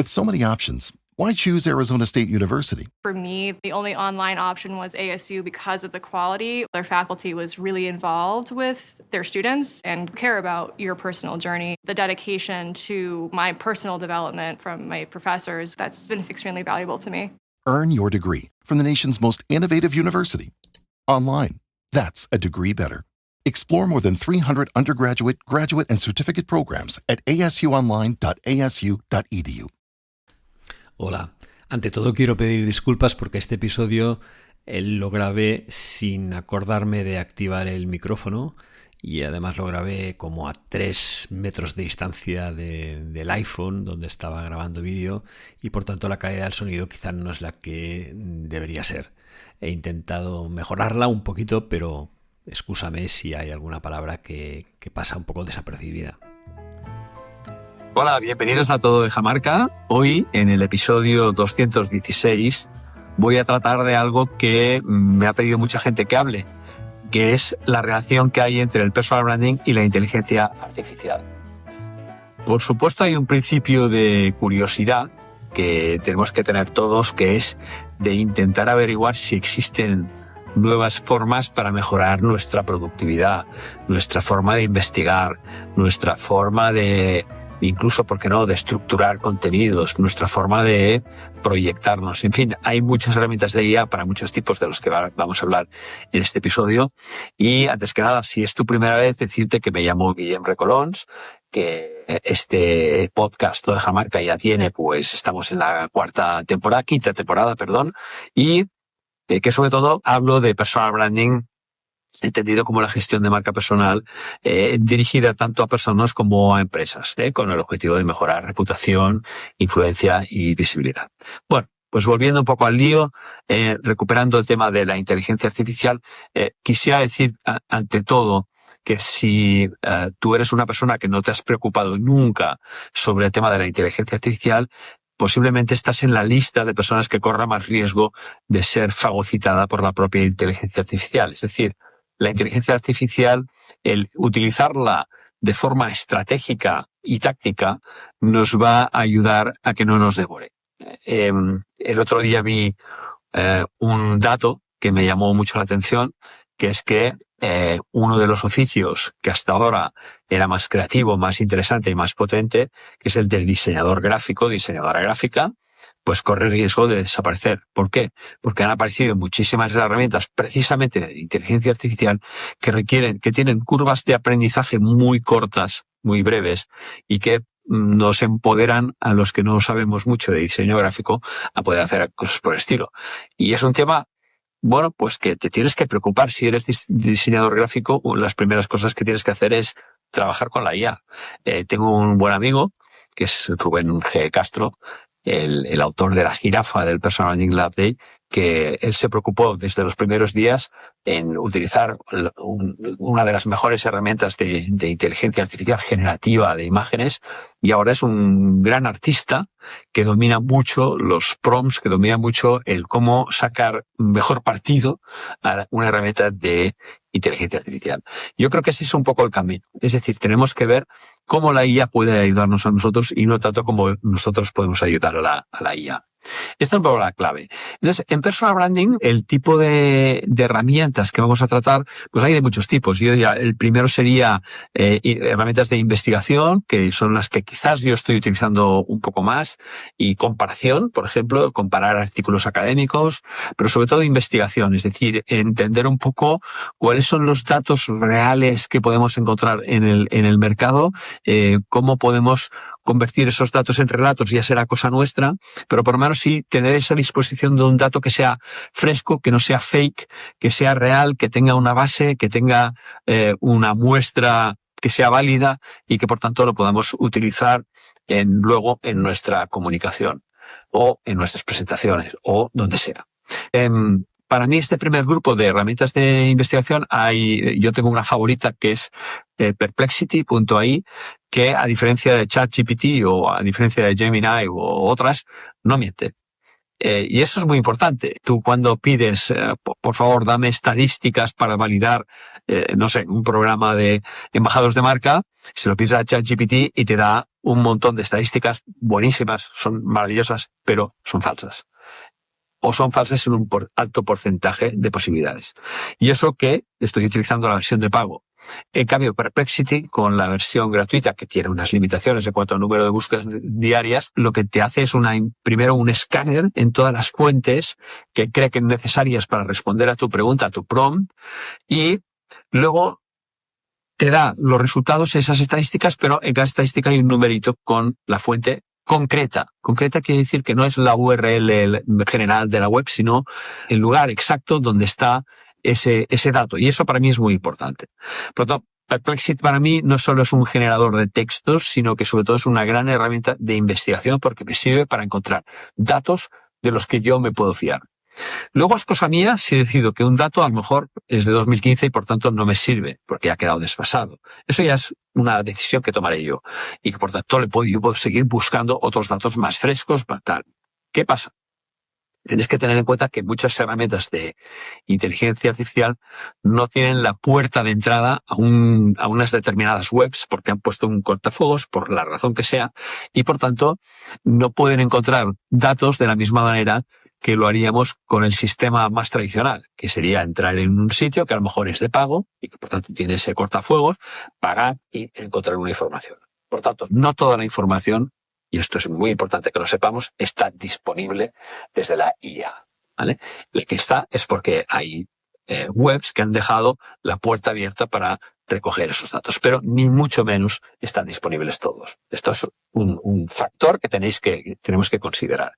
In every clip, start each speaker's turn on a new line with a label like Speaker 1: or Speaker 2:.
Speaker 1: With so many options, why choose Arizona State University?
Speaker 2: For me, the only online option was ASU because of the quality. Their faculty was really involved with their students and care about your personal journey. The dedication to my personal development from my professors, that's been extremely valuable to me.
Speaker 1: Earn your degree from the nation's most innovative university. Online. That's a degree better. Explore more than 300 undergraduate, graduate, and certificate programs at asuonline.asu.edu.
Speaker 3: Hola, ante todo quiero pedir disculpas porque este episodio lo grabé sin acordarme de activar el micrófono y además lo grabé como a 3 metros de distancia del iPhone donde estaba grabando vídeo y por tanto la calidad del sonido quizás no es la que debería ser. He intentado mejorarla un poquito, pero excúsame si hay alguna palabra que pasa un poco desapercibida.
Speaker 4: Hola, bienvenidos a Todo de Jamarca. Hoy, en el episodio 216, voy a tratar de algo que me ha pedido mucha gente que hable, que es la relación que hay entre el personal branding y la inteligencia artificial. Por supuesto, hay un principio de curiosidad que tenemos que tener todos, que es de intentar averiguar si existen nuevas formas para mejorar nuestra productividad, nuestra forma de investigar, nuestra forma de, incluso, ¿por qué no?, de estructurar contenidos, nuestra forma de proyectarnos. En fin, hay muchas herramientas de guía para muchos tipos de los que vamos a hablar en este episodio. Y antes que nada, si es tu primera vez, decirte que me llamo Guillem Recolons, que este podcast Todo de Jamarca ya tiene, pues estamos en la quinta temporada, y que sobre todo hablo de personal branding entendido como la gestión de marca personal dirigida tanto a personas como a empresas, con el objetivo de mejorar reputación, influencia y visibilidad. Bueno, pues volviendo un poco al lío, recuperando el tema de la inteligencia artificial, quisiera decir ante todo que si tú eres una persona que no te has preocupado nunca sobre el tema de la inteligencia artificial, posiblemente estás en la lista de personas que corran más riesgo de ser fagocitada por la propia inteligencia artificial. Es decir, la inteligencia artificial, el utilizarla de forma estratégica y táctica, nos va a ayudar a que no nos devore. El otro día vi un dato que me llamó mucho la atención, que es que uno de los oficios que hasta ahora era más creativo, más interesante y más potente, que es el del diseñador gráfico, diseñadora gráfica, pues corre riesgo de desaparecer. ¿Por qué? Porque han aparecido muchísimas herramientas precisamente de inteligencia artificial que tienen curvas de aprendizaje muy cortas, muy breves, y que nos empoderan a los que no sabemos mucho de diseño gráfico a poder hacer cosas por el estilo. Y es un tema, bueno, pues que te tienes que preocupar. Si eres diseñador gráfico, las primeras cosas que tienes que hacer es trabajar con la IA. Tengo un buen amigo, que es Rubén G. Castro, el autor de La Jirafa del Personal Branding Lab Day, que él se preocupó desde los primeros días en utilizar una de las mejores herramientas de inteligencia artificial generativa de imágenes, y ahora es un gran artista que domina mucho los prompts, que domina mucho el cómo sacar mejor partido a una herramienta de inteligencia artificial. Yo creo que ese es un poco el camino. Es decir, tenemos que ver cómo la IA puede ayudarnos a nosotros y no tanto como nosotros podemos ayudar a la IA. Esta es un poco la clave. Entonces, en personal branding, el tipo de herramientas que vamos a tratar, pues hay de muchos tipos. El primero sería herramientas de investigación, que son las que quizás yo estoy utilizando un poco más, y comparación, por ejemplo, comparar artículos académicos, pero sobre todo investigación, es decir, entender un poco cuáles son los datos reales que podemos encontrar en el mercado, cómo podemos convertir esos datos en relatos, ya será cosa nuestra, pero por lo menos sí tener esa disposición de un dato que sea fresco, que no sea fake, que sea real, que tenga una base, que tenga una muestra que sea válida y que por tanto lo podamos utilizar luego en nuestra comunicación o en nuestras presentaciones o donde sea. Para mí este primer grupo de herramientas de investigación yo tengo una favorita que es Perplexity.ai, que a diferencia de ChatGPT o a diferencia de Gemini u otras, no miente. Y eso es muy importante. Tú cuando pides, por favor, dame estadísticas para validar no sé, un programa de embajadores de marca, se lo piensas a ChatGPT y te da un montón de estadísticas buenísimas, son maravillosas, pero son falsas. O son falsas en un alto porcentaje de posibilidades. Y eso que estoy utilizando la versión de pago. En cambio, Perplexity, con la versión gratuita, que tiene unas limitaciones en cuanto al número de búsquedas diarias, lo que te hace es primero un escáner en todas las fuentes que cree que son necesarias para responder a tu pregunta, a tu prompt, y luego te da los resultados, esas estadísticas, pero en cada estadística hay un numerito con la fuente concreta. Concreta quiere decir que no es la URL general de la web, sino el lugar exacto donde está ese dato. Y eso para mí es muy importante. Por lo tanto, Perplexity para mí no solo es un generador de textos, sino que sobre todo es una gran herramienta de investigación porque me sirve para encontrar datos de los que yo me puedo fiar. Luego es cosa mía si decido que un dato a lo mejor es de 2015 y por tanto no me sirve porque ha quedado desfasado. Eso ya es una decisión que tomaré yo y que por tanto yo puedo seguir buscando otros datos más frescos para tal. ¿Qué pasa? Tienes que tener en cuenta que muchas herramientas de inteligencia artificial no tienen la puerta de entrada a unas determinadas webs porque han puesto un cortafuegos por la razón que sea y por tanto no pueden encontrar datos de la misma manera que lo haríamos con el sistema más tradicional, que sería entrar en un sitio que a lo mejor es de pago y que por tanto tiene ese cortafuegos, pagar y encontrar una información. Por tanto, no toda la información, y esto es muy importante que lo sepamos, está disponible desde la IA, ¿vale? El que está es porque hay webs que han dejado la puerta abierta para recoger esos datos, pero ni mucho menos están disponibles todos. Esto es un factor que tenemos que considerar.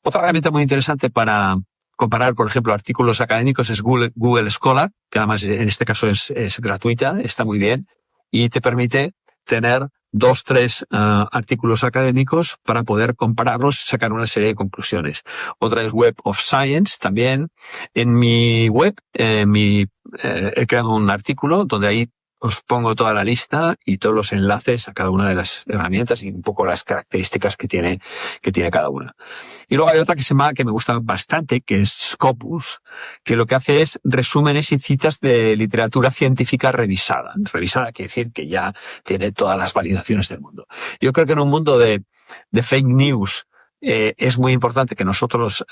Speaker 4: Otra herramienta muy interesante para comparar, por ejemplo, artículos académicos es Google Scholar, que además en este caso es gratuita, está muy bien, y te permite tener 2-3 artículos académicos para poder compararlos y sacar una serie de conclusiones. Otra es Web of Science también. En mi web he creado un artículo donde ahí os pongo toda la lista y todos los enlaces a cada una de las herramientas y un poco las características que tiene cada una. Y luego hay otra que me gusta bastante, que es Scopus, que lo que hace es resúmenes y citas de literatura científica revisada. Revisada quiere decir que ya tiene todas las validaciones del mundo. Yo creo que en un mundo de fake news es muy importante que nosotros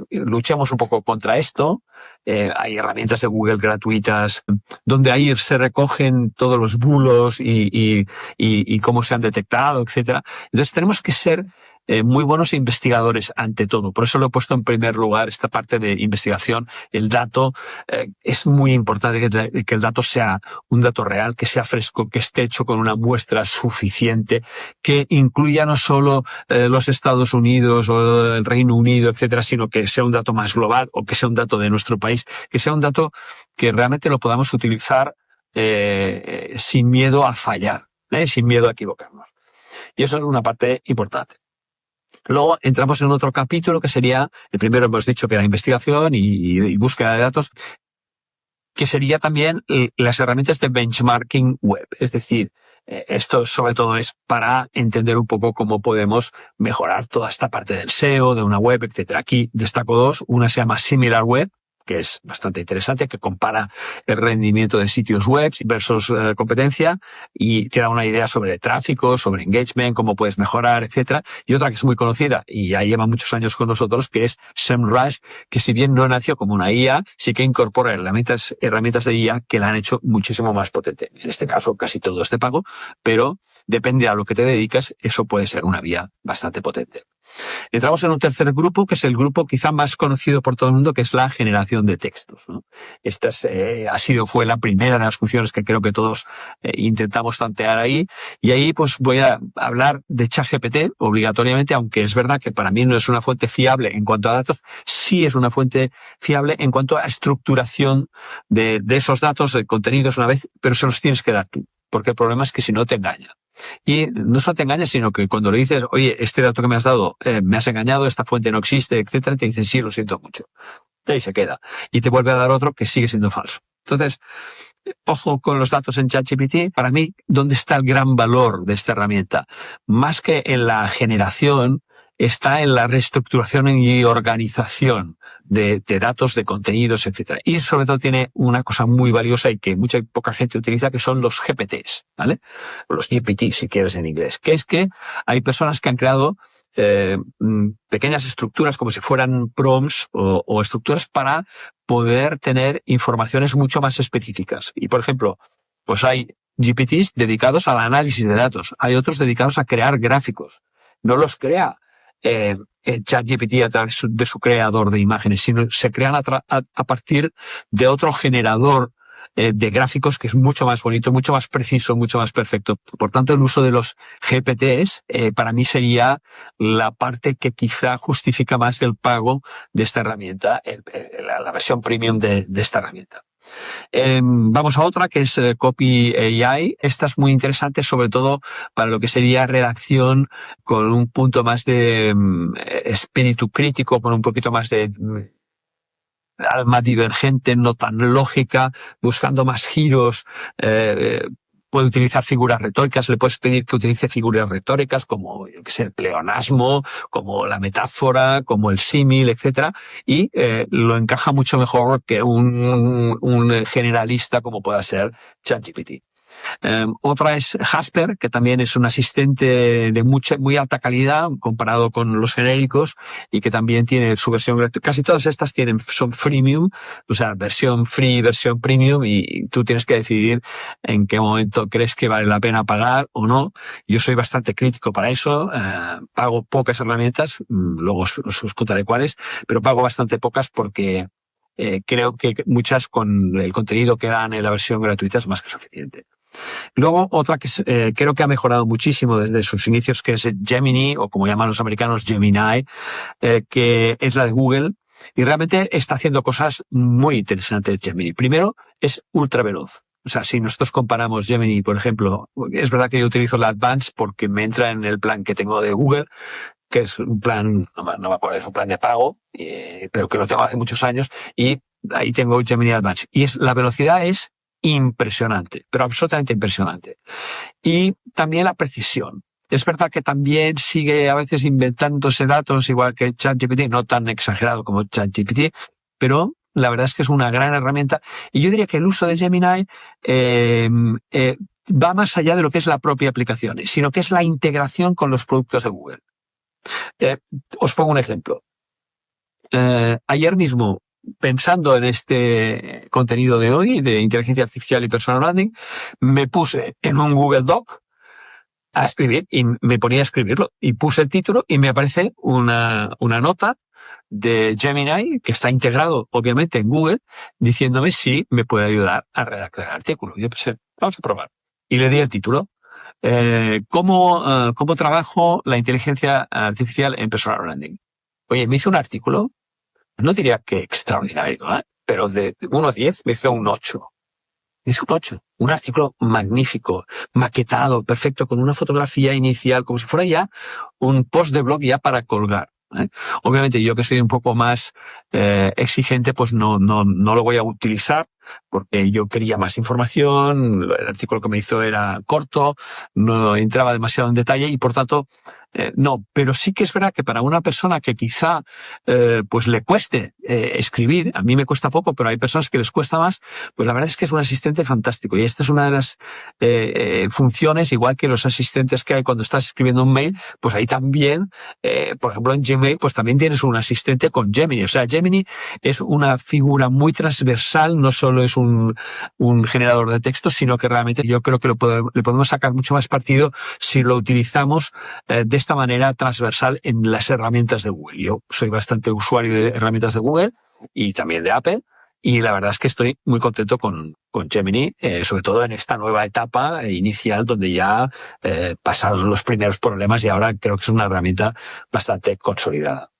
Speaker 4: luchemos un poco contra esto. Hay herramientas de Google gratuitas donde ahí se recogen todos los bulos y cómo se han detectado, etcétera. Entonces tenemos que ser muy buenos investigadores ante todo. Por eso lo he puesto en primer lugar esta parte de investigación. El dato, es muy importante que el dato sea un dato real, que sea fresco, que esté hecho con una muestra suficiente, que incluya no solo los Estados Unidos o el Reino Unido, etcétera, sino que sea un dato más global o que sea un dato de nuestro país, que sea un dato que realmente lo podamos utilizar sin miedo a fallar, sin miedo a equivocarnos. Y eso es una parte importante. Luego entramos en otro capítulo que sería, el primero hemos dicho que era investigación y búsqueda de datos, que sería también las herramientas de benchmarking web. Es decir, esto sobre todo es para entender un poco cómo podemos mejorar toda esta parte del SEO, de una web, etcétera. Aquí destaco dos. Una se llama SimilarWeb, que es bastante interesante, que compara el rendimiento de sitios web versus competencia y te da una idea sobre tráfico, sobre engagement, cómo puedes mejorar, etcétera. Y otra que es muy conocida y ya lleva muchos años con nosotros, que es SEMrush, que si bien no nació como una IA, sí que incorpora herramientas de IA que la han hecho muchísimo más potente. En este caso casi todo es de pago, pero depende a lo que te dedicas, eso puede ser una vía bastante potente. Entramos en un tercer grupo, que es el grupo quizá más conocido por todo el mundo, que es la generación de textos, ¿no? Esta fue la primera de las funciones que creo que todos intentamos tantear ahí. Y ahí pues voy a hablar de ChatGPT obligatoriamente, aunque es verdad que para mí no es una fuente fiable en cuanto a datos, sí es una fuente fiable en cuanto a estructuración de esos datos, de contenidos una vez, pero se los tienes que dar tú, porque el problema es que si no te engaña. Y no solo te engañas, sino que cuando le dices, oye, este dato que me has dado, me has engañado, esta fuente no existe, etcétera, te dicen, sí, lo siento mucho. Y ahí se queda. Y te vuelve a dar otro que sigue siendo falso. Entonces, ojo con los datos en ChatGPT. Para mí, ¿dónde está el gran valor de esta herramienta? Más que en la generación, está en la reestructuración y organización de datos, de contenidos, etcétera. Y sobre todo tiene una cosa muy valiosa y que poca gente utiliza, que son los GPTs, ¿vale? Los GPT, si quieres en inglés. Que es que hay personas que han creado pequeñas estructuras como si fueran prompts o estructuras para poder tener informaciones mucho más específicas. Y, por ejemplo, pues hay GPTs dedicados al análisis de datos. Hay otros dedicados a crear gráficos. No los crea ChatGPT a través de su creador de imágenes, sino se crean a partir de otro generador de gráficos que es mucho más bonito, mucho más preciso, mucho más perfecto. Por tanto, el uso de los GPTs para mí sería la parte que quizá justifica más el pago de esta herramienta, la versión premium de esta herramienta. Vamos a otra que es Copy AI. Esta es muy interesante, sobre todo para lo que sería redacción con un punto más de espíritu crítico, con un poquito más de alma divergente, no tan lógica, buscando más giros. Puede utilizar figuras retóricas, le puedes pedir que utilice figuras retóricas como, yo qué sé, el pleonasmo, como la metáfora, como el símil, etcétera, y lo encaja mucho mejor que un generalista como pueda ser ChatGPT. Otra es Jasper, que también es un asistente de muy alta calidad comparado con los genéricos y que también tiene su versión gratuita. Casi todas estas son freemium, o sea, versión free, versión premium, y tú tienes que decidir en qué momento crees que vale la pena pagar o no. Yo soy bastante crítico para eso, pago pocas herramientas, luego os contaré cuáles, pero pago bastante pocas porque creo que muchas con el contenido que dan en la versión gratuita es más que suficiente. Luego, otra que creo que ha mejorado muchísimo desde sus inicios, que es Gemini, o como llaman los americanos, Gemini, que es la de Google, y realmente está haciendo cosas muy interesantes Gemini. Primero, es ultra veloz. O sea, si nosotros comparamos Gemini, por ejemplo, es verdad que yo utilizo la Advanced porque me entra en el plan que tengo de Google, que es un plan, no me acuerdo, es un plan de pago, pero que lo tengo hace muchos años, y ahí tengo Gemini Advanced. Y la velocidad es impresionante, pero absolutamente impresionante. Y también la precisión. Es verdad que también sigue a veces inventándose datos igual que ChatGPT, no tan exagerado como ChatGPT, pero la verdad es que es una gran herramienta. Y yo diría que el uso de Gemini va más allá de lo que es la propia aplicación, sino que es la integración con los productos de Google. Os pongo un ejemplo. Ayer mismo, pensando en este contenido de hoy de inteligencia artificial y personal branding, me puse en un Google Doc a escribir y me ponía a escribirlo y puse el título y me aparece una nota de Gemini que está integrado obviamente en Google diciéndome si me puede ayudar a redactar el artículo. Yo pensé, vamos a probar. Y le di el título. ¿Cómo trabajo la inteligencia artificial en personal branding? Oye, me hizo un artículo. No diría que extraordinario, pero de 1 a 10 me hizo un 8. Me hizo un 8. Un artículo magnífico, maquetado, perfecto, con una fotografía inicial, como si fuera ya un post de blog ya para colgar. Obviamente yo que soy un poco más exigente, pues no lo voy a utilizar porque yo quería más información, el artículo que me hizo era corto, no entraba demasiado en detalle y por tanto no, pero sí que es verdad que para una persona que quizá pues le cueste escribir, a mí me cuesta poco, pero hay personas que les cuesta más, pues la verdad es que es un asistente fantástico y esta es una de las funciones, igual que los asistentes que hay cuando estás escribiendo un mail, pues ahí también, por ejemplo en Gmail, pues también tienes un asistente con Gemini. O sea, Gemini es una figura muy transversal, no solo es un generador de texto, sino que realmente yo creo que le podemos sacar mucho más partido si lo utilizamos de esta manera transversal en las herramientas de Google. Yo soy bastante usuario de herramientas de Google y también de Apple, y la verdad es que estoy muy contento con Gemini, sobre todo en esta nueva etapa inicial donde ya pasaron los primeros problemas y ahora creo que es una herramienta bastante consolidada.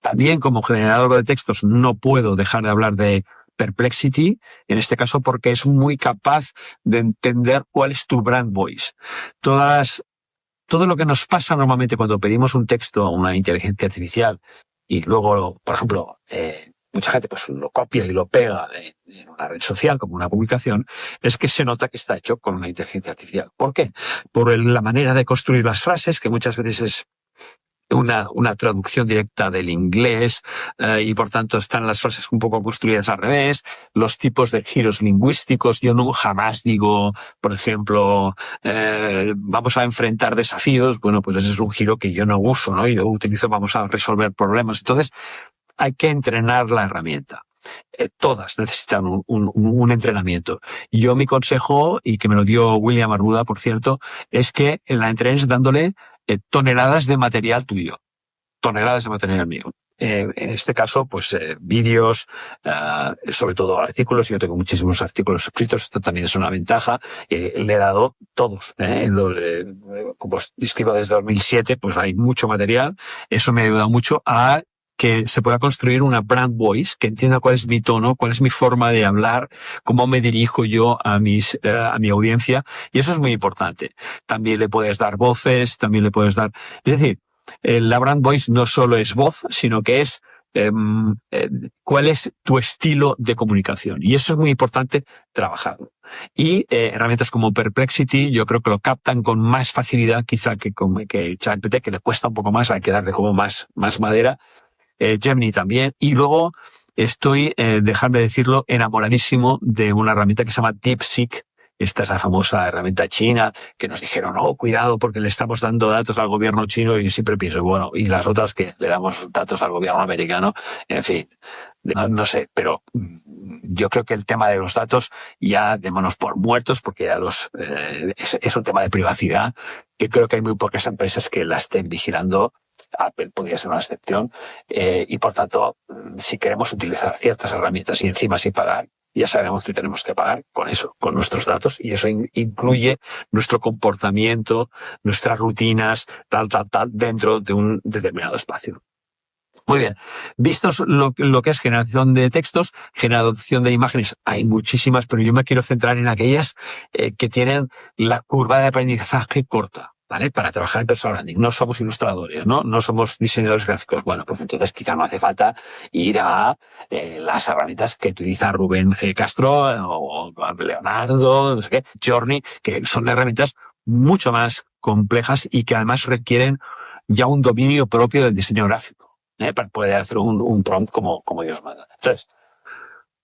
Speaker 4: También como generador de textos no puedo dejar de hablar de Perplexity, en este caso porque es muy capaz de entender cuál es tu brand voice. Todo lo que nos pasa normalmente cuando pedimos un texto a una inteligencia artificial y luego, por ejemplo, mucha gente pues lo copia y lo pega en una red social como una publicación, es que se nota que está hecho con una inteligencia artificial. ¿Por qué? Por la manera de construir las frases, que muchas veces es una traducción directa del inglés y por tanto están las frases un poco construidas al revés, los tipos de giros lingüísticos. Yo no jamás digo, por ejemplo, vamos a enfrentar desafíos. Bueno, pues ese es un giro que yo no uso, ¿no? Yo utilizo vamos a resolver problemas. Entonces hay que entrenar la herramienta. Todas necesitan un entrenamiento. Yo mi consejo, y que me lo dio William Arruda, por cierto, es que la entrenes dándole toneladas de material tuyo, toneladas de material mío. En este caso, pues vídeos, sobre todo artículos. Yo tengo muchísimos artículos escritos, esto también es una ventaja. Le he dado todos. Como escribo desde 2007, pues hay mucho material. Eso me ha ayudado mucho a que se pueda construir una brand voice, que entienda cuál es mi tono, cuál es mi forma de hablar, cómo me dirijo yo a mi audiencia, y eso es muy importante. También le puedes dar voces, también le puedes dar... Es decir, la brand voice no solo es voz, sino que es cuál es tu estilo de comunicación, y eso es muy importante trabajarlo. Y herramientas como Perplexity yo creo que lo captan con más facilidad quizá que ChatGPT, que le cuesta un poco más, hay que darle como más madera. Gemini también. Y luego estoy, dejadme decirlo, enamoradísimo de una herramienta que se llama DeepSeek. Esta es la famosa herramienta china que nos dijeron, no, cuidado porque le estamos dando datos al gobierno chino, y siempre pienso, bueno, y las otras que le damos datos al gobierno americano. En fin, no sé, pero yo creo que el tema de los datos ya démonos por muertos, porque ya es un tema de privacidad que creo que hay muy pocas empresas que la estén vigilando. Apple podría ser una excepción, y por tanto, si queremos utilizar ciertas herramientas y encima sin pagar, ya sabemos que tenemos que pagar con eso, con nuestros datos, y eso incluye nuestro comportamiento, nuestras rutinas, tal, dentro de un determinado espacio. Muy bien, vistos lo que es generación de textos, generación de imágenes, hay muchísimas, pero yo me quiero centrar en aquellas que tienen la curva de aprendizaje corta. ¿Vale? Para trabajar en personal branding. No somos ilustradores, ¿no? No somos diseñadores gráficos. Bueno, pues entonces quizá no hace falta ir a las herramientas que utiliza Rubén G. Castro o Leonardo, no sé qué, Journey, que son herramientas mucho más complejas y que además requieren ya un dominio propio del diseño gráfico, para poder hacer un prompt como Dios manda. Entonces,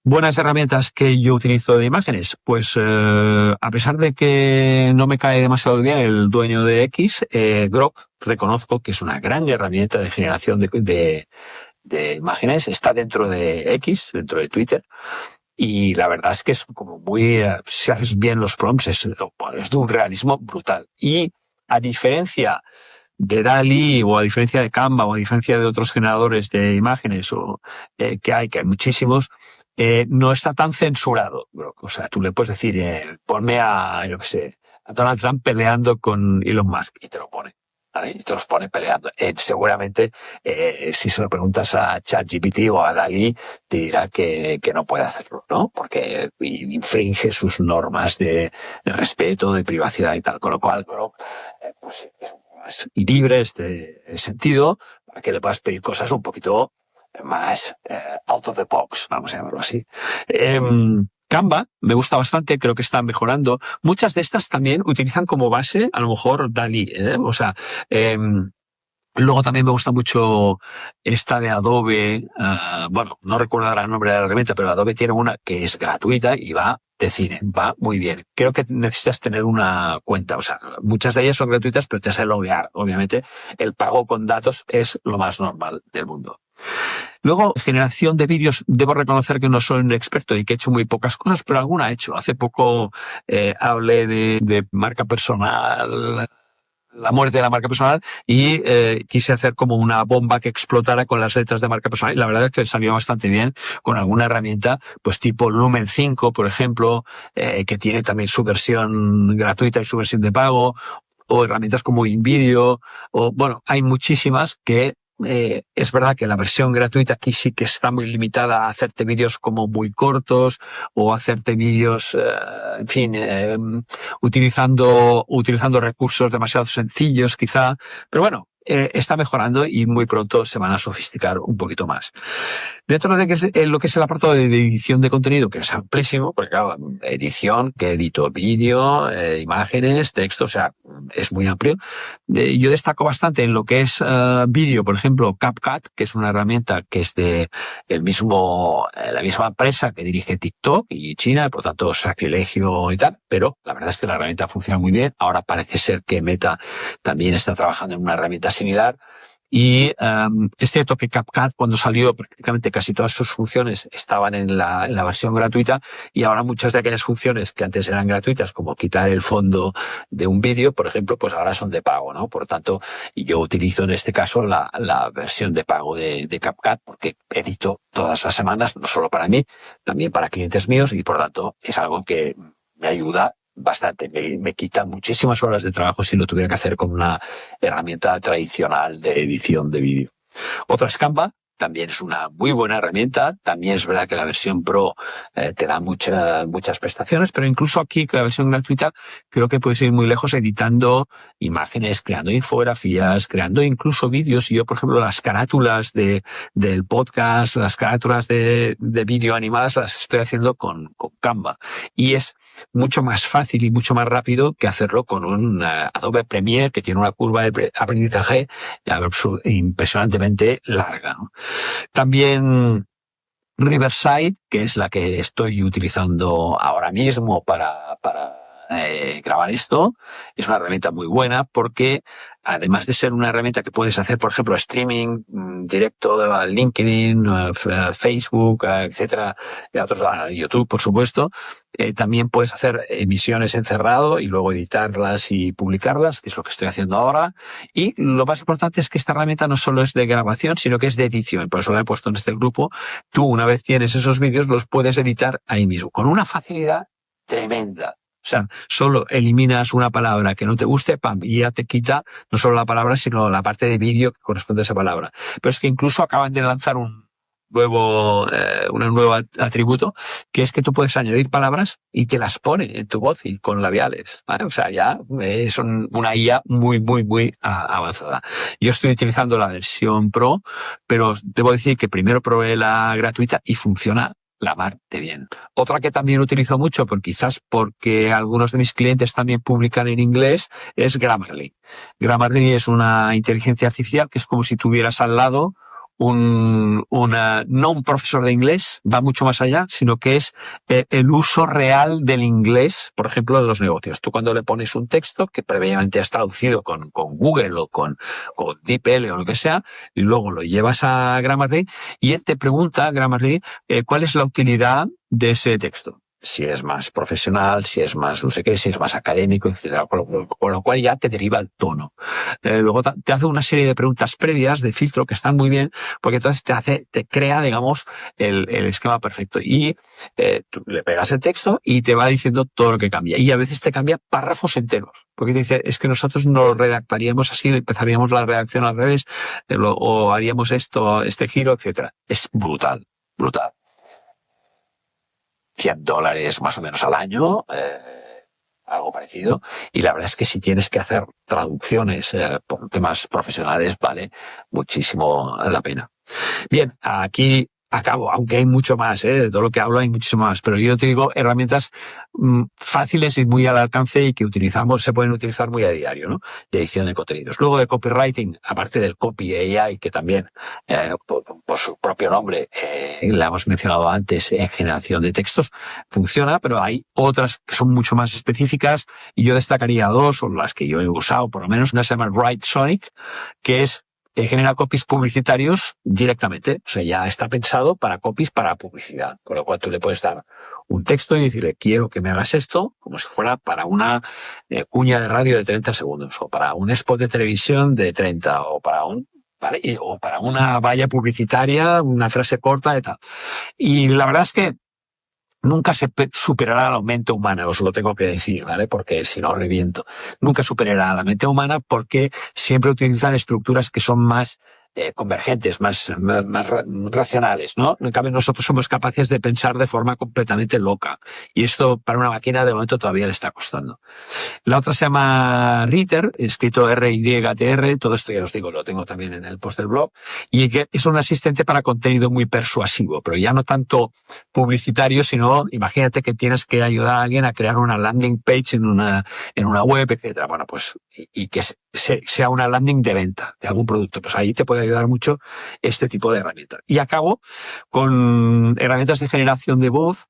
Speaker 4: buenas herramientas que yo utilizo de imágenes, pues a pesar de que no me cae demasiado bien el dueño de X, Grok, reconozco que es una gran herramienta de generación de imágenes, está dentro de X, dentro de Twitter, y la verdad es que es como muy, si haces bien los prompts, es de un realismo brutal. Y a diferencia de DALL-E o a diferencia de Canva o a diferencia de otros generadores de imágenes que hay muchísimos, no está tan censurado. O sea, tú le puedes decir, ponme a Donald Trump peleando con Elon Musk, y te lo pone, ¿vale? Y te los pone peleando. Seguramente, si se lo preguntas a ChatGPT o a DALL-E, te dirá que no puede hacerlo, ¿no? Porque infringe sus normas de respeto, de privacidad y tal. Con lo cual, pues es más libre este sentido, para que le puedas pedir cosas un poquito más out of the box, vamos a llamarlo así. Canva me gusta bastante, creo que está mejorando. Muchas de estas también utilizan como base, a lo mejor, DALL-E, o sea, luego también me gusta mucho esta de Adobe, bueno, no recuerdo ahora el nombre de la herramienta, pero Adobe tiene una que es gratuita y va de cine, va muy bien. Creo que necesitas tener una cuenta, o sea, muchas de ellas son gratuitas, pero te has de loguear. Obviamente, el pago con datos es lo más normal del mundo. Luego, generación de vídeos, debo reconocer que no soy un experto y que he hecho muy pocas cosas, pero alguna he hecho. Hace poco hablé de marca personal, la muerte de la marca personal, y quise hacer como una bomba que explotara con las letras de marca personal, y la verdad es que salió bastante bien con alguna herramienta, pues tipo Lumen 5, por ejemplo, que tiene también su versión gratuita y su versión de pago, o herramientas como InVideo, o bueno, hay muchísimas que es verdad que la versión gratuita aquí sí que está muy limitada a hacerte vídeos como muy cortos o hacerte vídeos, en fin, utilizando recursos demasiado sencillos quizá. Pero bueno, está mejorando y muy pronto se van a sofisticar un poquito más. Dentro de lo que es el apartado de edición de contenido, que es amplísimo, porque claro, edición, que edito vídeo, imágenes, texto, o sea, es muy amplio. Yo destaco bastante en lo que es vídeo, por ejemplo, CapCut, que es una herramienta que es de la misma empresa que dirige TikTok y China, por tanto, sacrilegio y tal, pero la verdad es que la herramienta funciona muy bien. Ahora parece ser que Meta también está trabajando en una herramienta similar. Y es cierto que CapCut, cuando salió, prácticamente casi todas sus funciones estaban en la versión gratuita, y ahora muchas de aquellas funciones que antes eran gratuitas, como quitar el fondo de un vídeo, por ejemplo, pues ahora son de pago, ¿no? Por tanto, yo utilizo en este caso la versión de pago de CapCut, porque edito todas las semanas, no solo para mí, también para clientes míos, y por tanto es algo que me ayuda bastante, me quita muchísimas horas de trabajo si lo tuviera que hacer con una herramienta tradicional de edición de vídeo. Otra es Canva, también es una muy buena herramienta. También es verdad que la versión Pro te da muchas prestaciones, pero incluso aquí con la versión gratuita creo que puedes ir muy lejos editando imágenes, creando infografías, creando incluso vídeos. Y yo, por ejemplo, las carátulas del podcast, las carátulas de vídeo animadas las estoy haciendo con Canva. Y es mucho más fácil y mucho más rápido que hacerlo con un Adobe Premiere, que tiene una curva de aprendizaje impresionantemente larga, ¿no? También Riverside, que es la que estoy utilizando ahora mismo para grabar esto, es una herramienta muy buena porque, además de ser una herramienta que puedes hacer, por ejemplo, streaming directo a LinkedIn, Facebook, etcétera, y a otros, a YouTube, por supuesto, también puedes hacer emisiones en cerrado y luego editarlas y publicarlas, que es lo que estoy haciendo ahora. Y lo más importante es que esta herramienta no solo es de grabación, sino que es de edición. Por eso la he puesto en este grupo. Tú, una vez tienes esos vídeos, los puedes editar ahí mismo, con una facilidad tremenda. O sea, solo eliminas una palabra que no te guste, ¡pam!, y ya te quita no solo la palabra, sino la parte de vídeo que corresponde a esa palabra. Pero es que incluso acaban de lanzar un nuevo atributo, que es que tú puedes añadir palabras y te las pone en tu voz y con labiales, ¿vale? O sea, ya es una IA muy, muy, muy avanzada. Yo estoy utilizando la versión Pro, pero debo decir que primero probé la gratuita y funciona la mar de bien. Otra que también utilizo mucho, quizás porque algunos de mis clientes también publican en inglés, es Grammarly. Grammarly es una inteligencia artificial que es como si tuvieras al lado no un profesor de inglés, va mucho más allá, sino que es el uso real del inglés, por ejemplo, de los negocios. Tú cuando le pones un texto que previamente has traducido con Google o con DeepL o lo que sea, y luego lo llevas a Grammarly y él te pregunta, Grammarly, cuál es la utilidad de ese texto. Si es más profesional, si es más no sé qué, si es más académico, etcétera, con lo cual ya te deriva el tono. Luego te hace una serie de preguntas previas de filtro que están muy bien, porque entonces te crea, digamos, el esquema perfecto. Y tú le pegas el texto y te va diciendo todo lo que cambia. Y a veces te cambia párrafos enteros, porque te dice, es que nosotros no lo redactaríamos así, empezaríamos la redacción al revés, o haríamos este giro, etcétera. Es brutal, brutal. $100 más o menos al año, algo parecido. Y la verdad es que si tienes que hacer traducciones por temas profesionales, vale muchísimo la pena. Bien, aquí acabo, aunque hay mucho más, de todo lo que hablo hay muchísimo más, pero yo te digo herramientas fáciles y muy al alcance y que se pueden utilizar muy a diario, ¿no? De edición de contenidos. Luego de copywriting, aparte del Copy AI, que también, por su propio nombre, la hemos mencionado antes, en generación de textos, funciona, pero hay otras que son mucho más específicas y yo destacaría dos, o las que yo he usado por lo menos. Una se llama WriteSonic, que genera copies publicitarios directamente. O sea, ya está pensado para copies para publicidad. Con lo cual tú le puedes dar un texto y decirle, quiero que me hagas esto, como si fuera para una cuña de radio de 30 segundos, o para un spot de televisión de 30, o para o para una valla publicitaria, una frase corta y tal. Y la verdad es que nunca se superará la mente humana, os lo tengo que decir, ¿vale? Porque si no reviento. Nunca superará la mente humana porque siempre utilizan estructuras que son más convergentes, más racionales, ¿no? En cambio, nosotros somos capaces de pensar de forma completamente loca. Y esto para una máquina de momento todavía le está costando. La otra se llama Rytr, escrito R-Y-T-R. Todo esto ya os digo, lo tengo también en el post del blog. Y que es un asistente para contenido muy persuasivo, pero ya no tanto publicitario, sino imagínate que tienes que ayudar a alguien a crear una landing page en una web, etcétera. Bueno, pues, y que sea una landing de venta de algún producto. Pues ahí te puede ayudar mucho este tipo de herramientas. Y acabo con herramientas de generación de voz,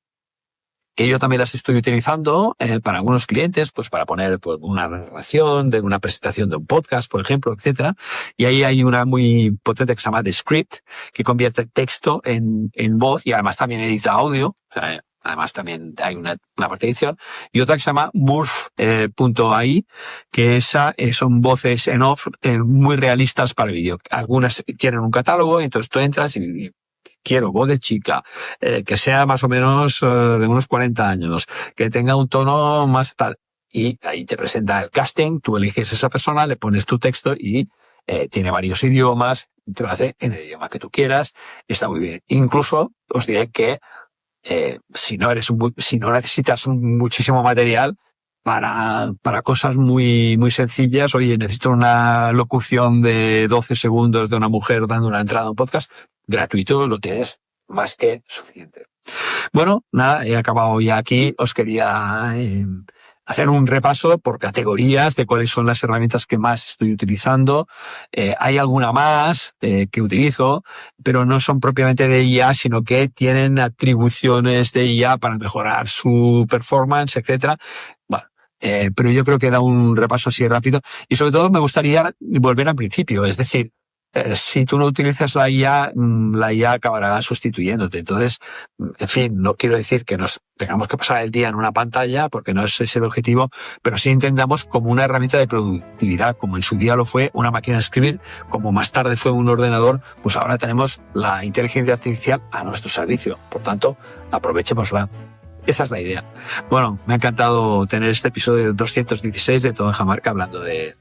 Speaker 4: que yo también las estoy utilizando para algunos clientes, pues para poner pues, una narración de una presentación de un podcast, por ejemplo, etcétera. Y ahí hay una muy potente que se llama Descript, que convierte texto en voz y además también edita audio. O sea, además también hay una parte de edición. Y otra que se llama Morph.ai, que son voces en off muy realistas para el vídeo. Algunas tienen un catálogo, entonces tú entras y quiero voz de chica, que sea más o menos de unos 40 años, que tenga un tono más tal. Y ahí te presenta el casting, tú eliges a esa persona, le pones tu texto y tiene varios idiomas, te lo hace en el idioma que tú quieras, está muy bien. Incluso os diré que si no necesitas muchísimo material para cosas muy, muy sencillas, oye, necesito una locución de 12 segundos de una mujer dando una entrada a un podcast, gratuito, lo tienes más que suficiente. Bueno, nada, he acabado ya aquí. Os quería hacer un repaso por categorías de cuáles son las herramientas que más estoy utilizando. Hay alguna más que utilizo, pero no son propiamente de IA, sino que tienen atribuciones de IA para mejorar su performance, etcétera. Bueno, pero yo creo que da un repaso así rápido. Y sobre todo me gustaría volver al principio, es decir, si tú no utilizas la IA acabará sustituyéndote. Entonces, en fin, no quiero decir que nos tengamos que pasar el día en una pantalla, porque no es ese el objetivo, pero sí entendamos como una herramienta de productividad, como en su día lo fue una máquina de escribir, como más tarde fue un ordenador, pues ahora tenemos la inteligencia artificial a nuestro servicio. Por tanto, aprovechémosla. Esa es la idea. Bueno, me ha encantado tener este episodio 216 de Todo en Jamarca hablando de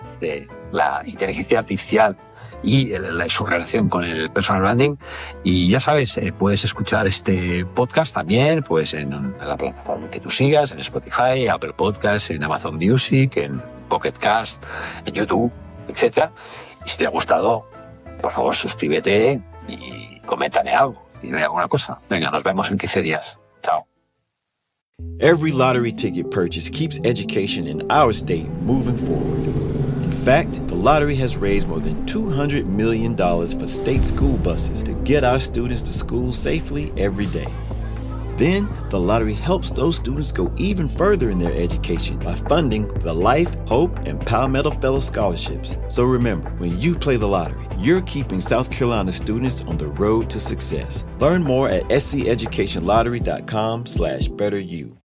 Speaker 4: la inteligencia artificial y su relación con el personal branding. Y ya sabes, puedes escuchar este podcast también pues en la plataforma que tú sigas, en Spotify, Apple Podcasts, en Amazon Music, en Pocket Cast, en YouTube, etc. Y si te ha gustado, por favor, suscríbete y coméntame algo, dime alguna cosa. Venga, nos vemos en 15 días. Chao.
Speaker 5: Every lottery ticket purchase keeps education in our state moving forward. In fact, the lottery has raised more than $200 million for state school buses to get our students to school safely every day. Then, the lottery helps those students go even further in their education by funding the Life, Hope, and Palmetto Fellow Scholarships. So remember, when you play the lottery, you're keeping South Carolina students on the road to success. Learn more at sceducationlottery.com/betteryou.